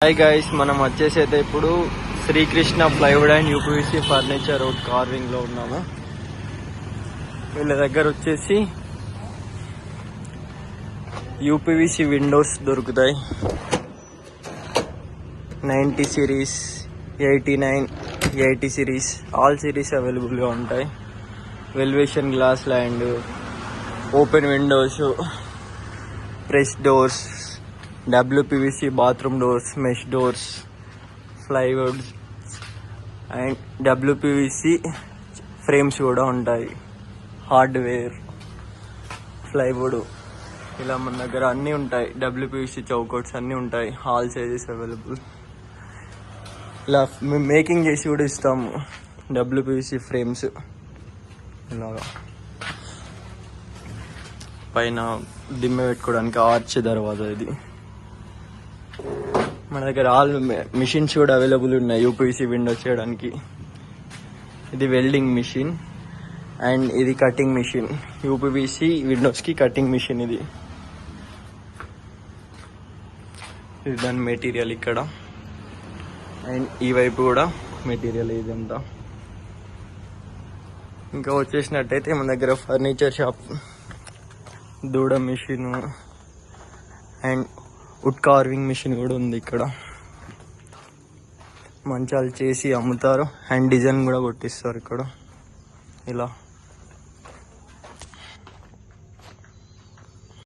Hi guys, మనం వచ్చేసి అయితే ఇప్పుడు Srikrishna plywood and UPVC furniture road carving లో ఉన్నాము. వీళ్ళ దగ్గర వచ్చేసి యూపీవీసీ విండోస్ దొరుకుతాయి. 90 సిరీస్, 89, 80 సిరీస్, ఆల్ సిరీస్ అవైలబుల్గా ఉంటాయి. వెల్వేషన్ glass land, open Windows, press doors, WPVC bathroom doors, mesh doors, plywood and WPVC frames కూడా ఉంటాయి. హార్డ్వేర్, ప్లైవుడ్, ఇలా మన దగ్గర అన్నీ ఉంటాయి. WPVC చౌకట్స్ అన్నీ ఉంటాయి. Hall sizes available. ఇలా మేము మేకింగ్ చేసి కూడా ఇస్తాము. WPVC ఫ్రేమ్స్ ఇలాగా పైన దిమ్మె పెట్టుకోవడానికి ఆర్చ్ దర్వాజా. ఇది మన దగ్గర ఆల్ మిషన్స్ కూడా అవైలబుల్ ఉన్నాయి యూపీవీసీ విండోస్ చేయడానికి. ఇది వెల్డింగ్ మిషన్ అండ్ ఇది కటింగ్ మిషన్. యూపీవీసీ విండోస్కి కటింగ్ మిషన్ ఇది దాని మెటీరియల్ ఇక్కడ. అండ్ ఈ వైపు కూడా మెటీరియల్ ఇదంతా. ఇంకా వచ్చేసినట్టయితే మన దగ్గర ఫర్నిచర్ షాప్, దూడ machine and wood carving machine కూడా ఉంది ఇక్కడ. మంచాలు చేసి అమ్ముతారు అండ్ డిజైన్ కూడా కొట్టిస్తారు ఇక్కడ ఇలా.